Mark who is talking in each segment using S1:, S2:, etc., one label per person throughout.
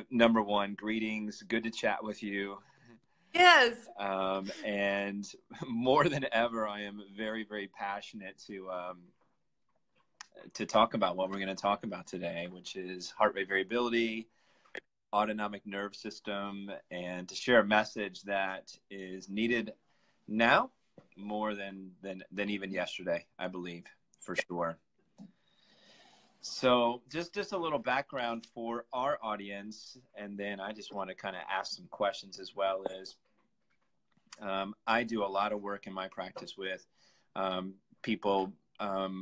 S1: Number one, greetings. Good to chat with you.
S2: Yes.
S1: And more than ever, I am very, very passionate to talk about what we're going to talk about today, which is heart rate variability, autonomic nerve system, and to share a message that is needed now more than even yesterday, I believe, for sure. So just a little background for our audience, and then I just want to kind of ask some questions as well. As I do a lot of work in my practice with people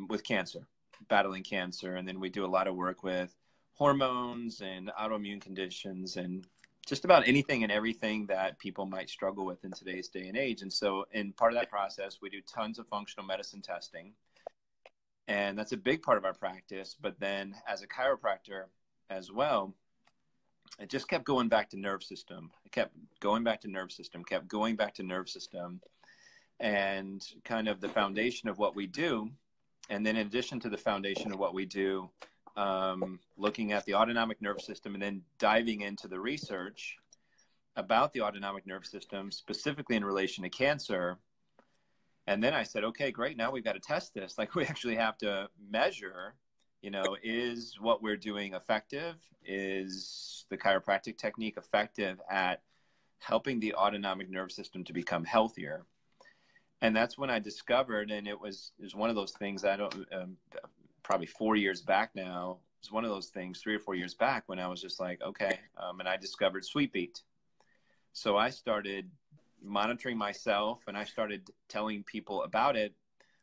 S1: with cancer, battling cancer, and then we do a lot of work with hormones and autoimmune conditions and just about anything and everything that people might struggle with in today's day and age. And so in part of that process, we do tons of functional medicine testing. And that's a big part of our practice. But then as a chiropractor as well, it just kept going back to nerve system. It kept going back to nerve system, kept going back to nerve system, and kind of the foundation of what we do. And then in addition to the foundation of what we do, looking at the autonomic nerve system and then diving into the research about the autonomic nerve system, specifically in relation to cancer. And then I said, okay, great. Now we've got to test this. Like, we actually have to measure, is what we're doing effective? Is the chiropractic technique effective at helping the autonomic nerve system to become healthier? And that's when I discovered, and it was one of those things probably 4 years back now. It was one of those things 3 or 4 years back when I was just like, okay. And I discovered SweetBeat. So I started monitoring myself, and I started telling people about it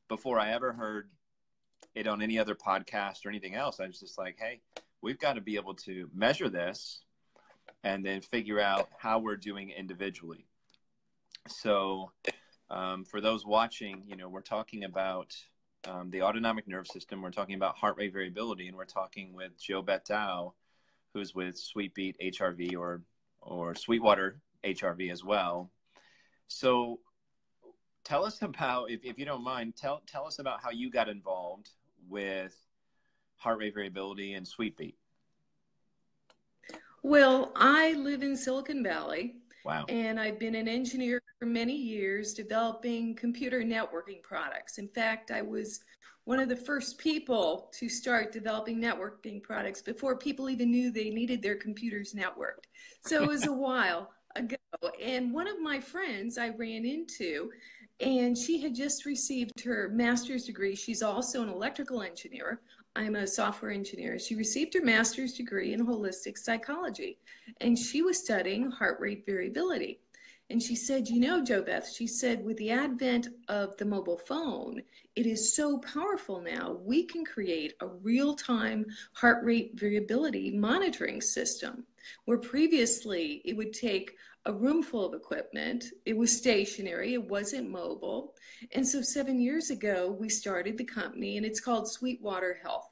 S1: before I ever heard it on any other podcast or anything else. I was just like, hey, we've got to be able to measure this and then figure out how we're doing individually. So for those watching, we're talking about the autonomic nerve system. We're talking about heart rate variability, and we're talking with Jo Beth Dow, who's with SweetBeat HRV or Sweetwater HRV as well. So tell us about, if you don't mind, tell us about how you got involved with heart rate variability and SweetBeat.
S2: Well, I live in Silicon Valley.
S1: Wow.
S2: And I've been an engineer for many years developing computer networking products. In fact, I was one of the first people to start developing networking products before people even knew they needed their computers networked. So it was a while ago. And one of my friends I ran into, and she had just received her master's degree. She's also an electrical engineer. I'm a software engineer. She received her master's degree in holistic psychology, and she was studying heart rate variability. And she said, Jo Beth, she said, with the advent of the mobile phone, it is so powerful now. We can create a real-time heart rate variability monitoring system, where previously it would take a room full of equipment. It was stationary. It wasn't mobile. And so 7 years ago, we started the company, and it's called Sweetwater Health.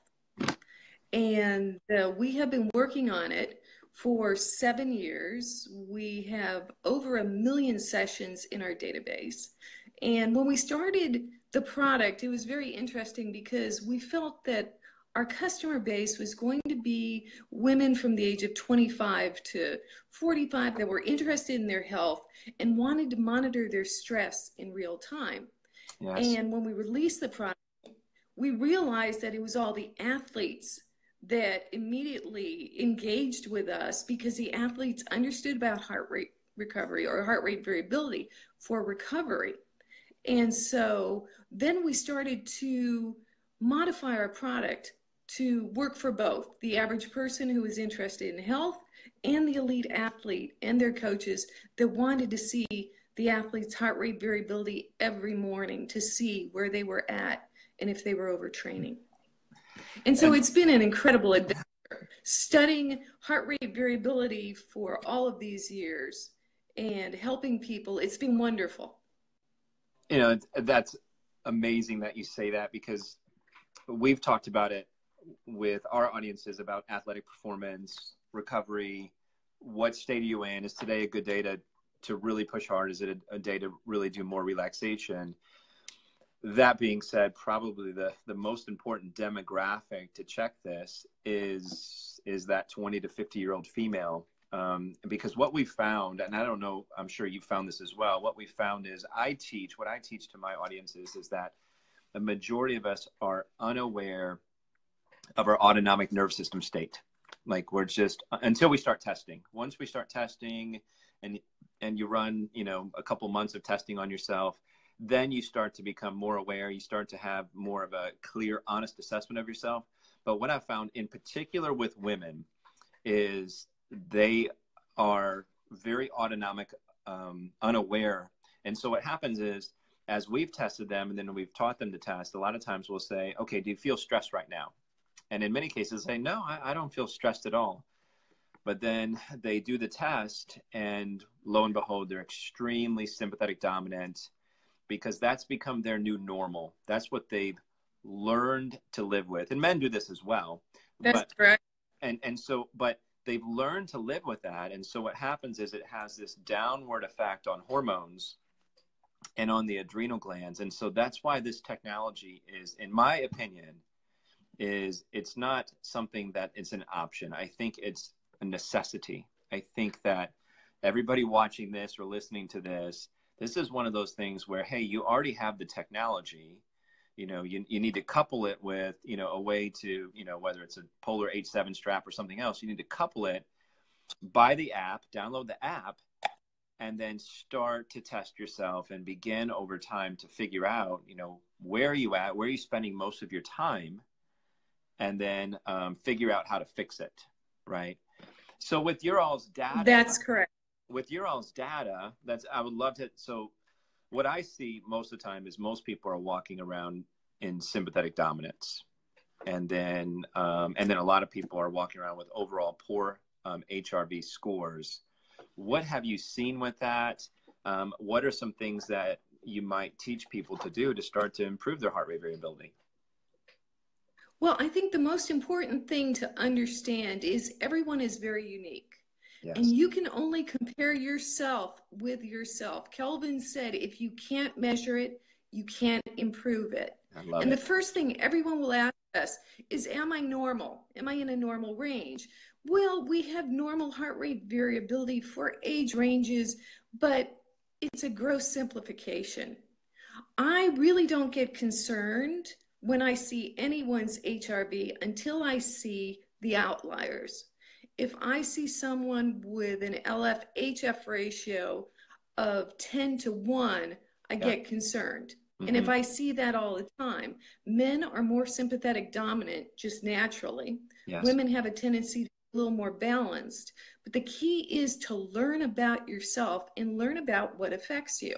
S2: And we have been working on it for 7 years. We have over 1 million sessions in our database. And when we started the product, it was very interesting because we felt that our customer base was going to be women from the age of 25 to 45 that were interested in their health and wanted to monitor their stress in real time. Yes. And when we released the product, we realized that it was all the athletes that immediately engaged with us because the athletes understood about heart rate recovery or heart rate variability for recovery. And so then we started to modify our product to work for both the average person who is interested in health and the elite athlete and their coaches that wanted to see the athlete's heart rate variability every morning to see where they were at and if they were overtraining. And so it's been an incredible adventure studying heart rate variability for all of these years and helping people. It's been wonderful.
S1: That's amazing that you say that, because we've talked about it with our audiences about athletic performance, recovery. What state are you in? Is today a good day to really push hard? Is it a day to really do more relaxation? That being said, probably the most important demographic to check this is that 20 to 50-year-old female. Because what we found, and I don't know, I'm sure you found this as well, what we found is what I teach to my audiences is that the majority of us are unaware of our autonomic nervous system state. Like we're just, until we start testing. Once we start testing and you run, a couple months of testing on yourself, then you start to become more aware. You start to have more of a clear, honest assessment of yourself. But what I found in particular with women is they are very autonomic, unaware. And so what happens is, as we've tested them and then we've taught them to test, a lot of times we'll say, okay, do you feel stressed right now? And in many cases say, no, I don't feel stressed at all. But then they do the test and lo and behold, they're extremely sympathetic dominant, because that's become their new normal. That's what they've learned to live with. And men do this as well.
S2: That's correct.
S1: But they've learned to live with that. And so what happens is it has this downward effect on hormones and on the adrenal glands. And so that's why this technology is, in my opinion, it's not something that it's an option. I think it's a necessity. I think that everybody watching this or listening to this is one of those things where, hey, you already have the technology, you need to couple it with, a way to, whether it's a Polar H7 strap or something else, you need to couple it, buy the app, download the app, and then start to test yourself and begin over time to figure out, where are you at, where are you spending most of your time, and then figure out how to fix it, right? So with your all's data.
S2: That's correct.
S1: With your all's data, I would love to. So what I see most of the time is most people are walking around in sympathetic dominance. And then a lot of people are walking around with overall poor HRV scores. What have you seen with that? What are some things that you might teach people to do to start to improve their heart rate variability?
S2: Well, I think the most important thing to understand is everyone is very unique.
S1: Yes.
S2: And you can only compare yourself with yourself. Kelvin said, if you can't measure it, you can't improve it.
S1: I love
S2: and
S1: it.
S2: The first thing everyone will ask us is, am I normal? Am I in a normal range? Well, we have normal heart rate variability for age ranges, but it's a gross simplification. I really don't get concerned when I see anyone's HRV until I see the outliers. If I see someone with an LF-HF ratio of 10 to 1, I get concerned. Mm-hmm. And if I see that all the time, men are more sympathetic dominant just naturally. Yes. Women have a tendency to be a little more balanced. But the key is to learn about yourself and learn about what affects you.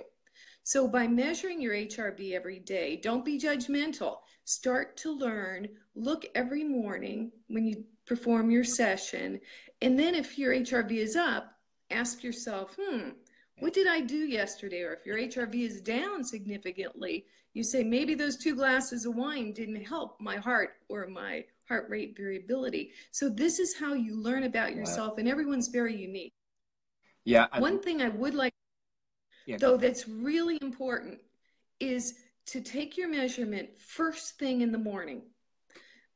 S2: So by measuring your HRV every day, don't be judgmental. Start to learn, look every morning when you perform your session, and then if your HRV is up, ask yourself, what did I do yesterday? Or if your HRV is down significantly, you say, maybe those 2 glasses of wine didn't help my heart or my heart rate variability. So this is how you learn about yourself, and everyone's very unique.
S1: Yeah.
S2: One thing I would like, though, that's really important is to take your measurement first thing in the morning,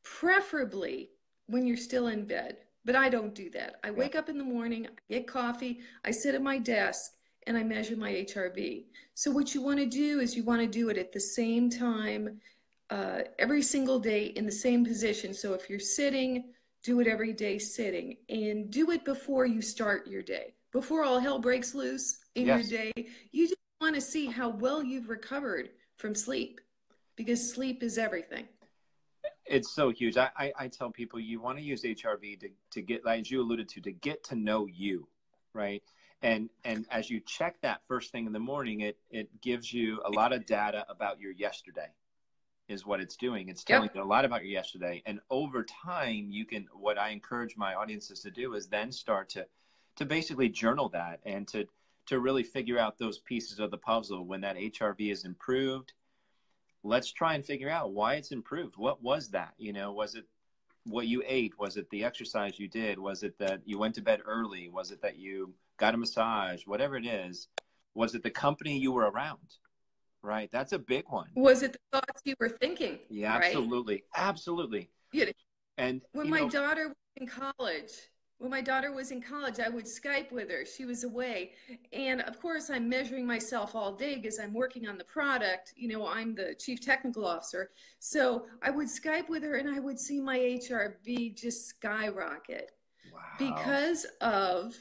S2: preferably when you're still in bed. But I don't do that. I wake up in the morning, I get coffee, I sit at my desk, and I measure my HRV. So what you want to do is you want to do it at the same time, every single day in the same position. So if you're sitting, do it every day sitting, and do it before you start your day. Before all hell breaks loose in your day, you just want to see how well you've recovered from sleep, because sleep is everything.
S1: It's so huge. I tell people you want to use HRV to get, as you alluded to get to know you, right? And as you check that first thing in the morning, it gives you a lot of data about your yesterday is what it's doing. It's telling you a lot about your yesterday. And over time, you can, what I encourage my audiences to do is then start to basically journal that and to really figure out those pieces of the puzzle. When that HRV is improved, let's try and figure out why it's improved. What was that? Was it what you ate? Was it the exercise you did? Was it that you went to bed early? Was it that you got a massage? Whatever it is, was it the company you were around? Right. That's a big one.
S2: Was it the thoughts you were thinking?
S1: Yeah,
S2: Right?
S1: absolutely. Absolutely.
S2: You know,
S1: And,
S2: when my daughter was in college, I would Skype with her. She was away. And of course, I'm measuring myself all day because I'm working on the product. You know, I'm the chief technical officer. So I would Skype with her and I would see my HRV just skyrocket
S1: wow.
S2: because of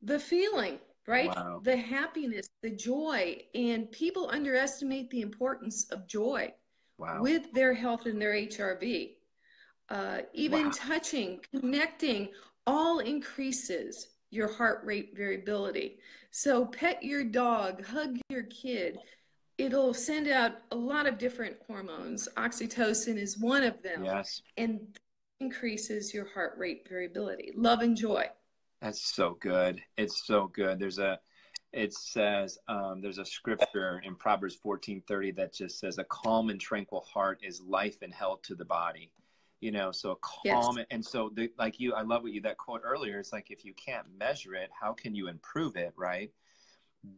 S2: the feeling, right?
S1: Wow.
S2: The happiness, the joy. And people underestimate the importance of joy
S1: Wow.
S2: with their health and their HRV. Even
S1: Wow.
S2: touching, connecting, all increases your heart rate variability. So pet your dog, hug your kid. It'll send out a lot of different hormones. Oxytocin is one of them,
S1: Yes.
S2: and increases your heart rate variability. Love and joy.
S1: That's so good. It's so good. It says, there's a scripture in Proverbs 14:30 that just says, a calm and tranquil heart is life and health to the body. You know, so a
S2: Yes,
S1: calm, and so like you, I love what you, that quote earlier. It's like, if you can't measure it, how can you improve it? Right.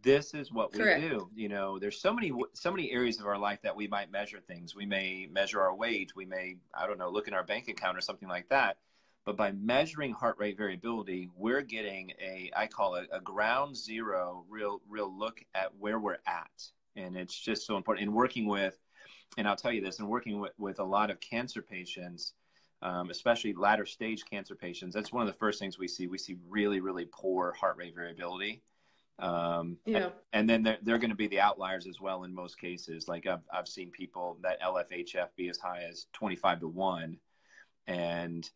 S1: This is what we
S2: correct.
S1: do. You know, there's so many areas of our life that we might measure things. We may measure our weight. We may, I don't know, look in our bank account or something like that. But by measuring heart rate variability, we're getting I call it a ground zero, real look at where we're at. And it's just so important. In working with, and I'll tell you this, in working with a lot of cancer patients, especially latter stage cancer patients, that's one of the first things we see. We see really poor heart rate variability.
S2: Yeah.
S1: And then they're going to be the outliers as well in most cases. Like I've seen people that LFHF be as high as 25-1, and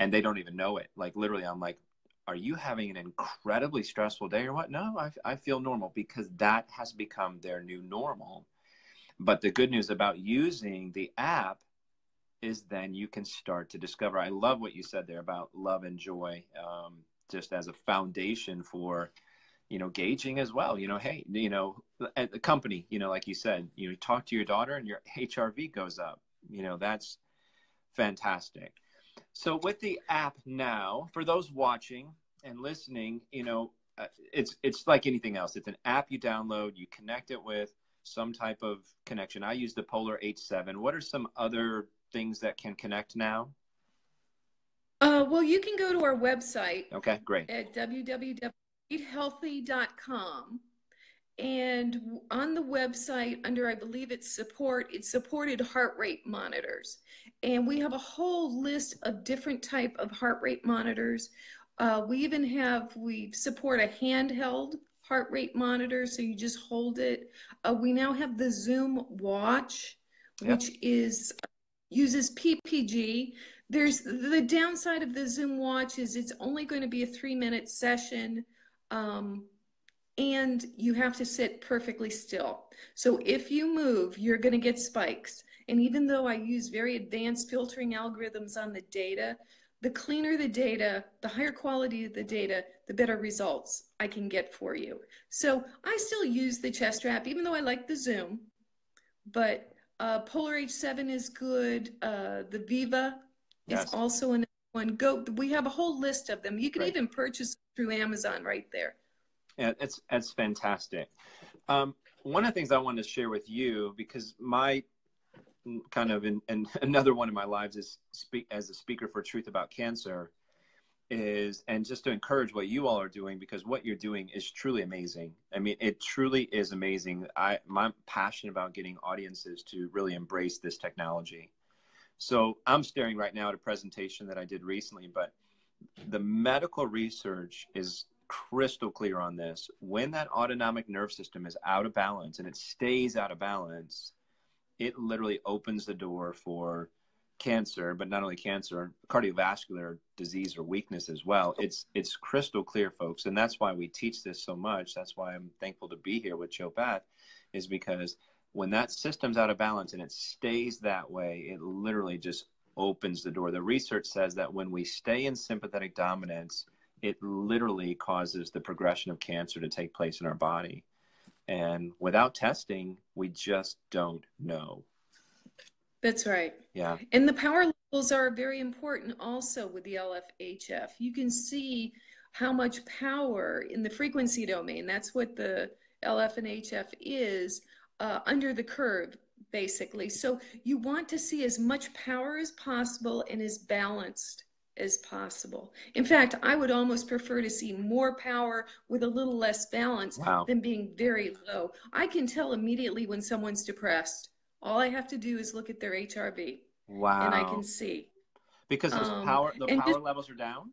S1: they don't even know it. Like literally, I'm like, are you having an incredibly stressful day or what? No, I feel normal, because that has become their new normal. But the good news about using the app is then you can start to discover. I love what you said there about love and joy, just as a foundation for, you know, gauging as well. You know, hey, you know, at the company, you know, like you said, you know, talk to your daughter and your HRV goes up. You know, that's fantastic. So with the app now, for those watching and listening, you know, it's like anything else. It's an app you download, you connect it with some type of connection. I use the Polar H7. What are some other things that can connect now?
S2: Well, you can go to our website
S1: Okay, great.
S2: at www.eathealthy.com. And on the website, under, I believe it's support, it's supported heart rate monitors. And we have a whole list of different type of heart rate monitors. We support a handheld heart rate monitor, so you just hold it. We now have the Zoom Watch,
S1: Yep.
S2: which uses PPG. There's the downside of the Zoom Watch is it's only going to be a 3-minute session. And you have to sit perfectly still. So if you move, you're going to get spikes. And even though I use very advanced filtering algorithms on the data, the cleaner the data, the higher quality of the data, the better results I can get for you. So I still use the chest strap, even though I like the Zoom. But Polar H7 is good. The Viva is
S1: Yes.
S2: also another one. We have a whole list of them. You can
S1: Great.
S2: even purchase through Amazon right there.
S1: Yeah, it's fantastic. One of the things I wanted to share with you, because my kind of in another one of my lives is as a speaker for Truth About Cancer, and just to encourage what you all are doing, because what you're doing is truly amazing. I mean, it truly is amazing. I'm passionate about getting audiences to really embrace this technology. So I'm staring right now at a presentation that I did recently, but the medical research is crystal clear on this. When that autonomic nerve system is out of balance, and it stays out of balance, it literally opens the door for cancer, but not only cancer, cardiovascular disease or weakness as well. It's crystal clear, folks. And that's why we teach this so much. That's why I'm thankful to be here with Jo Beth, is because when that system's out of balance and it stays that way, it literally just opens the door. The research says that when we stay in sympathetic dominance, it literally causes the progression of cancer to take place in our body. And without testing, we just don't know.
S2: That's right.
S1: Yeah.
S2: And the power levels are very important also with the LFHF. You can see how much power in the frequency domain, that's what the LF and HF is, under the curve, basically. So you want to see as much power as possible and as balanced as possible. In fact, I would almost prefer to see more power with a little less balance
S1: Wow.
S2: than being very low. I can tell immediately when someone's depressed. All I have to do is look at their HRV and I can
S1: Wow.
S2: see.
S1: Because the
S2: And
S1: power
S2: just,
S1: levels are down?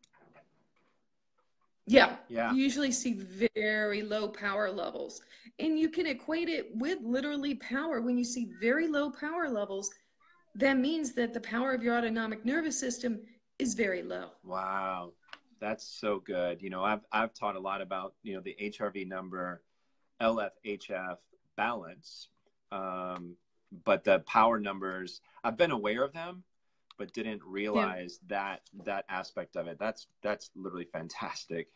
S2: yeah,
S1: Yeah.
S2: you usually see very low power levels. And you can equate it with literally power. When you see very low power levels, that means that the power of your autonomic nervous system is very low.
S1: Wow. That's so good. You know, I've taught a lot about, you know, the HRV number, LFHF balance. But the power numbers, I've been aware of them, but didn't
S2: Yeah.
S1: realize that aspect of it. That's literally fantastic.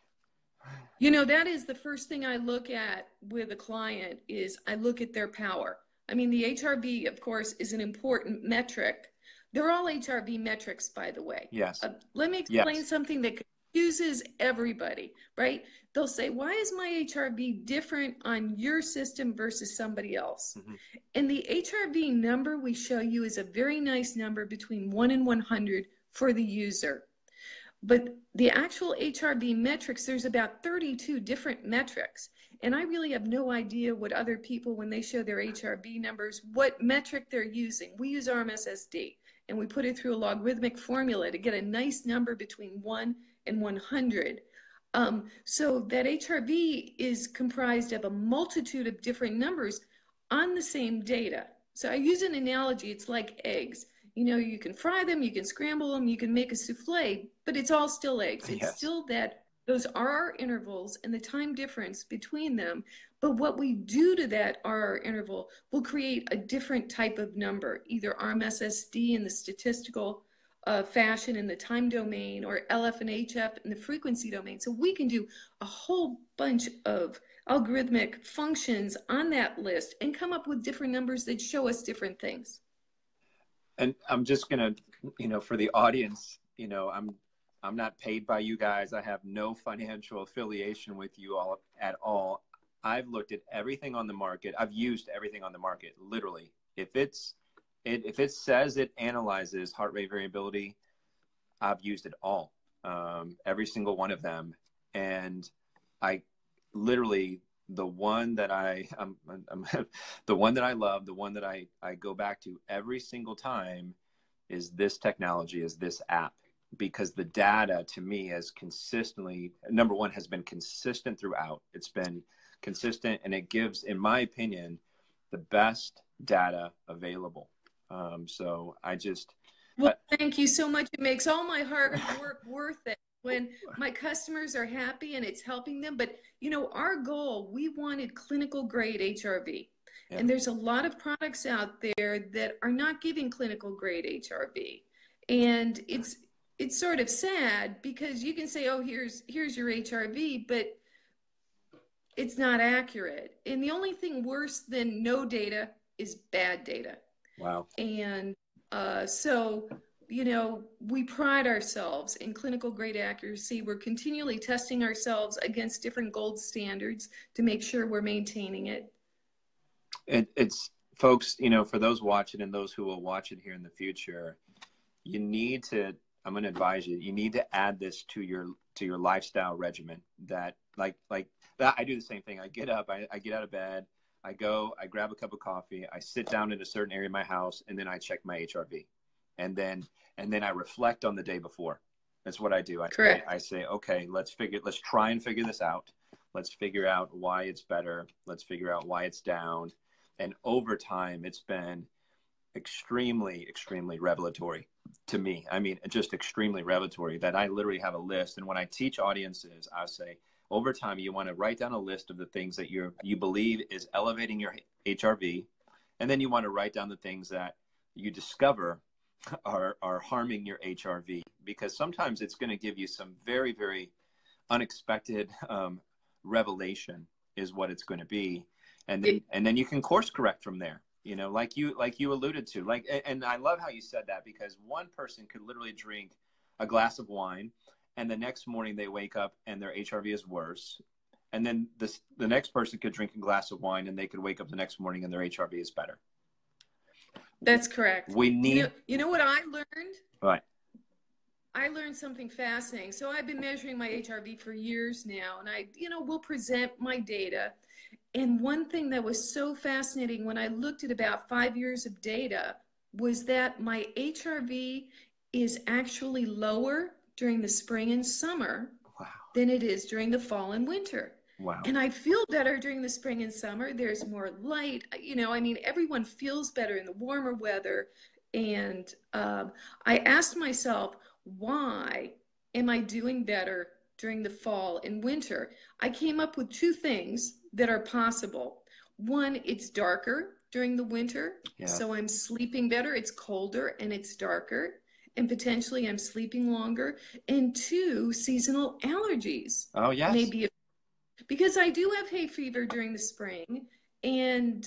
S2: You know, that is the first thing I look at with a client is I look at their power. I mean, the HRV, of course, is an important metric. They're all HRV metrics, by the way.
S1: Yes.
S2: Let me explain
S1: Yes.
S2: something that confuses everybody, right? They'll say, why is my HRV different on your system versus somebody else?
S1: Mm-hmm.
S2: And the HRV number we show you is a very nice number between 1 and 100 for the user. But the actual HRV metrics, there's about 32 different metrics. And I really have no idea what other people, when they show their HRV numbers, what metric they're using. We use RMSSD, and we put it through a logarithmic formula to get a nice number between 1 and 100. So that HRV is comprised of a multitude of different numbers on the same data. So I use an analogy, it's like eggs. You know, you can fry them, you can scramble them, you can make a souffle, but it's all still eggs. It's
S1: Yes.
S2: still that those RR intervals and the time difference between them. But what we do to that RR interval will create a different type of number, either RMSSD in the statistical fashion in the time domain, or LF and HF in the frequency domain. So we can do a whole bunch of algorithmic functions on that list and come up with different numbers that show us different things.
S1: And I'm just gonna, you know, for the audience, you know, I'm not paid by you guys. I have no financial affiliation with you all at all. I've looked at everything on the market. I've used everything on the market, literally. If it says it analyzes heart rate variability, I've used it all, every single one of them. And I literally, the one that the one that I love, the one that I go back to every single time is this technology, is this app, because the data to me is consistently, number one, has been consistent throughout. It's been consistent, and it gives, in my opinion, the best data available. So I just.
S2: Well, thank you so much. It makes all my hard work worth it when my customers are happy and it's helping them. But, you know, our goal, we wanted clinical grade HRV. Yeah. And there's a lot of products out there that are not giving clinical grade HRV. And it's sort of sad because you can say, oh, here's your HRV, but it's not accurate. And the only thing worse than no data is bad data.
S1: Wow.
S2: And so, you know, we pride ourselves in clinical grade accuracy. We're continually testing ourselves against different gold standards to make sure we're maintaining it.
S1: It's, folks, you know, for those watching and those who will watch it here in the future, you need to, I'm going to advise you, you need to add this to your lifestyle regimen. That like that, I do the same thing. I get up, I get out of bed, I go, I grab a cup of coffee, I sit down in a certain area of my house, and then I check my HRV. And then I reflect on the day before. That's what I do.
S2: Correct.
S1: I say, okay, let's try and figure this out. Let's figure out why it's better. Let's figure out why it's down. And over time, it's been extremely, extremely revelatory to me. I mean, just extremely revelatory, that I literally have a list. And when I teach audiences, I say, over time, you want to write down a list of the things that you believe is elevating your HRV. And then you want to write down the things that you discover are harming your HRV, because sometimes it's going to give you some very, very unexpected revelation is what it's going to be. And then you can course correct from there, you know, like you alluded to, and I love how you said that, because one person could literally drink a glass of wine and the next morning they wake up and their HRV is worse. And then the next person could drink a glass of wine and they could wake up the next morning and their HRV is better.
S2: That's correct.
S1: We need,
S2: you know what I learned?
S1: right.
S2: I learned something fascinating. So I've been measuring my HRV for years now, and I, will present my data. And one thing that was so fascinating when I looked at about 5 years of data was that my HRV is actually lower during the spring and summer than it is during the fall and winter.
S1: Wow.
S2: And I feel better during the spring and summer. There's more light. Everyone feels better in the warmer weather. And I asked myself, why am I doing better during the fall and winter? I came up with 2 things that are possible. One, it's darker during the winter, so I'm sleeping better. It's colder and it's darker, and potentially I'm sleeping longer. And 2, seasonal allergies.
S1: Oh, yes.
S2: Maybe because I do have hay fever during the spring. And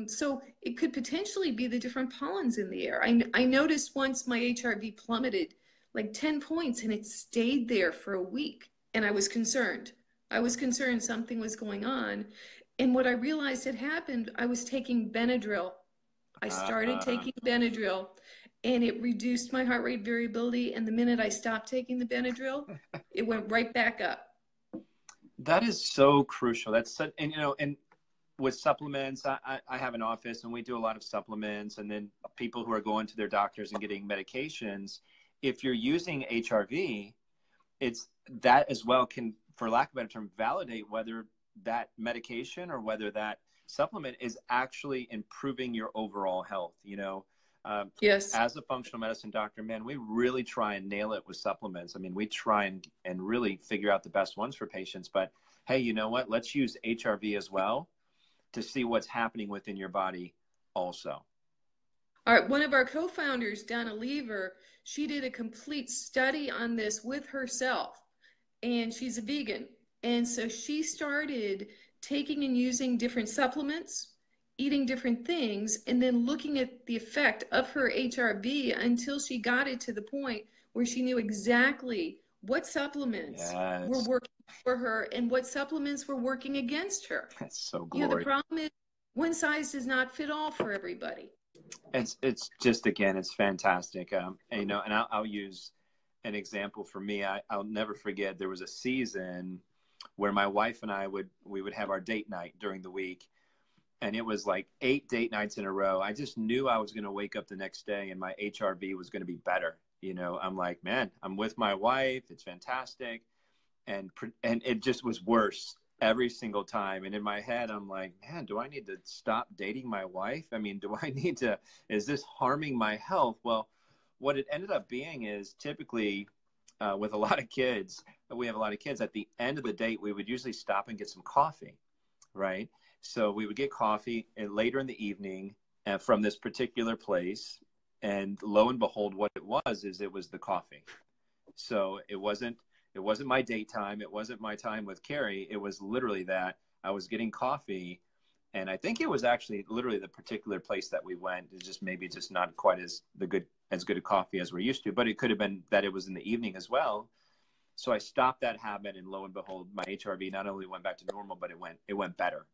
S2: so it could potentially be the different pollens in the air. I noticed once my HRV plummeted like 10 points and it stayed there for a week. And I was concerned. Something was going on. And what I realized had happened, I was taking Benadryl. I started taking Benadryl and it reduced my heart rate variability. And the minute I stopped taking the Benadryl, it went right back up.
S1: That is so crucial. That's such, and with supplements, I have an office and we do a lot of supplements, and then people who are going to their doctors and getting medications. If you're using HRV, it's that as well can, for lack of a better term, validate whether that medication or whether that supplement is actually improving your overall health.
S2: Yes.
S1: As a functional medicine doctor, man, we really try and nail it with supplements. I mean, we try and really figure out the best ones for patients. But hey, you know what? Let's use HRV as well to see what's happening within your body also.
S2: All right. One of our co-founders, Donna Lever, she did a complete study on this with herself, and she's a vegan. And so she started taking and using different supplements, eating different things, and then looking at the effect of her HRV until she got it to the point where she knew exactly what supplements were working for her and what supplements were working against her.
S1: That's so glorious.
S2: The problem is one size does not fit all for everybody.
S1: It's just, again, it's fantastic. And I'll use an example for me. I'll never forget, there was a season where my wife and I would have our date night during the week. And it was like 8 date nights in a row. I just knew I was going to wake up the next day and my HRV was going to be better. I'm like, man, I'm with my wife. It's fantastic. And it just was worse every single time. And in my head, I'm like, man, do I need to stop dating my wife? I mean, is this harming my health? Well, what it ended up being is typically with a lot of kids, we have a lot of kids, at the end of the date, we would usually stop and get some coffee, right? So we would get coffee later in the evening from this particular place. And lo and behold, what it was the coffee. So it wasn't my date time. It wasn't my time with Carrie. It was literally that I was getting coffee. And I think it was actually literally the particular place that we went is just maybe just not quite as good a coffee as we're used to, but it could have been that it was in the evening as well. So I stopped that habit, and lo and behold, my HRV not only went back to normal, but it went better.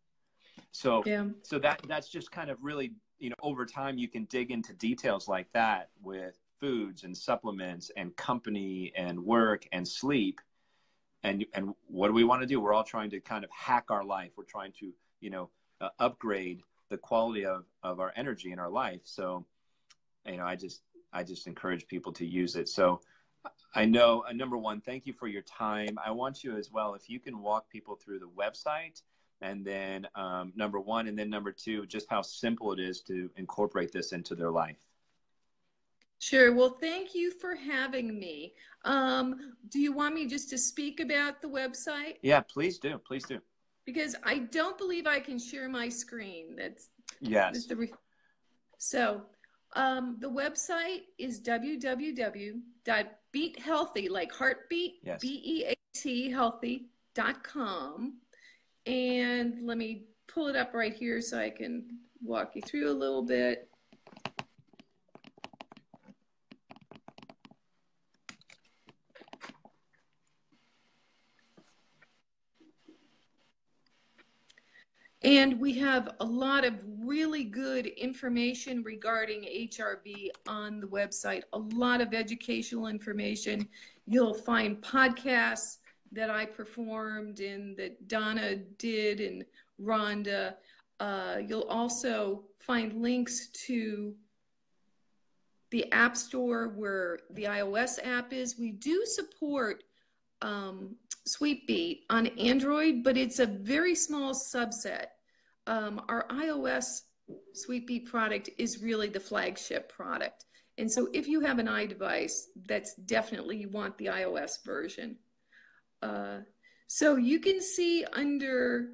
S1: So that's just kind of really, over time you can dig into details like that with foods and supplements and company and work and sleep. And what do we want to do? We're all trying to kind of hack our life. We're trying to, upgrade the quality of our energy in our life. So, I just encourage people to use it. So I know, number one, thank you for your time. I want you as well, if you can walk people through the website, and then number one, and then number two, just how simple it is to incorporate this into their life.
S2: Sure. Well, thank you for having me. Do you want me just to speak about the website?
S1: Yeah, please do. Please do.
S2: Because I don't believe I can share my screen.
S1: Yes.
S2: So the website is www.beathealthy, like heartbeat,
S1: yes.
S2: BEAT healthy.com. And let me pull it up right here so I can walk you through a little bit. And we have a lot of really good information regarding HRV on the website, a lot of educational information. You'll find podcasts that I performed and that Donna did and Rhonda. You'll also find links to the App Store where the iOS app is. We do support SweetBeat on Android, but it's a very small subset. Our iOS SweetBeat product is really the flagship product. And so if you have an iDevice, that's definitely, you want the iOS version. So you can see under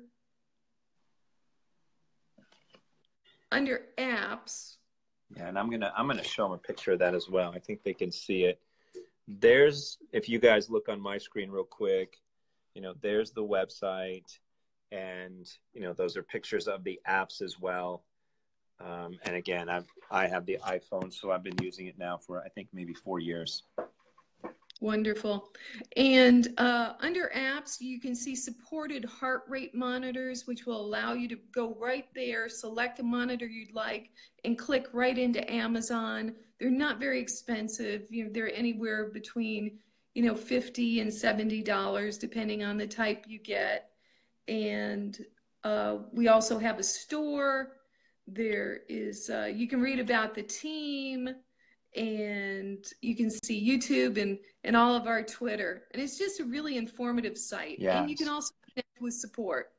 S2: apps.
S1: Yeah, and I'm gonna show them a picture of that as well. I think they can see it. There's, if you guys look on my screen real quick, you know, there's the website, and you know, those are pictures of the apps as well. And again, I have the iPhone, so I've been using it now for, I think, maybe 4 years.
S2: Wonderful. And under apps, you can see supported heart rate monitors, which will allow you to go right there, select a monitor you'd like, and click right into Amazon. They're not very expensive. You know, they're anywhere between, you know, $50 and $70, depending on the type you get. And we also have a store. There is, you can read about the team, and you can see YouTube and all of our Twitter. And it's just a really informative site.
S1: Yes.
S2: And you can also connect with support.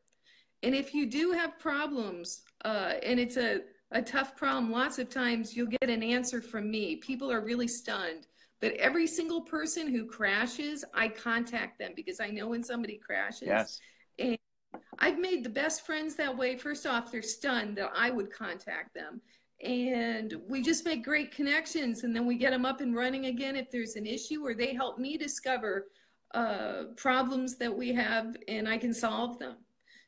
S2: And if you do have problems, and it's a tough problem, lots of times you'll get an answer from me. People are really stunned. But every single person who crashes, I contact them because I know when somebody crashes.
S1: Yes.
S2: And I've made the best friends that way. First off, they're stunned that I would contact them. And we just make great connections, and then we get them up and running again if there's an issue, or they help me discover problems that we have, and I can solve them.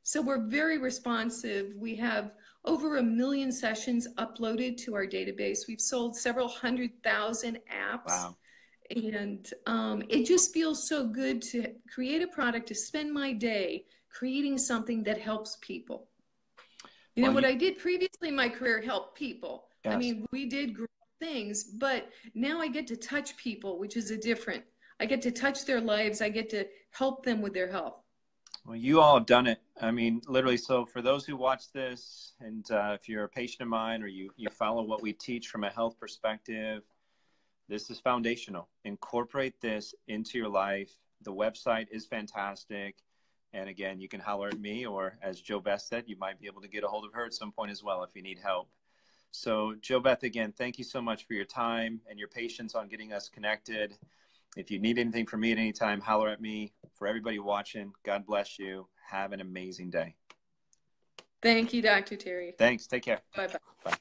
S2: So we're very responsive. We have over 1 million sessions uploaded to our database. We've sold several 100,000 apps.
S1: Wow.
S2: And it just feels so good to create a product, to spend my day creating something that helps people. You know, what I did previously in my career helped people. Yes. I mean, we did great things, but now I get to touch people, which is I get to touch their lives. I get to help them with their health.
S1: Well, you all have done it. I mean, literally. So for those who watch this, and if you're a patient of mine, or you follow what we teach from a health perspective, this is foundational. Incorporate this into your life. The website is fantastic. And again, you can holler at me, or as Jo Beth said, you might be able to get a hold of her at some point as well if you need help. So Jo Beth, again, thank you so much for your time and your patience on getting us connected. If you need anything from me at any time, holler at me. For everybody watching, God bless you. Have an amazing day.
S2: Thank you, Dr. Terry.
S1: Thanks. Take care.
S2: Bye-bye.
S1: Bye.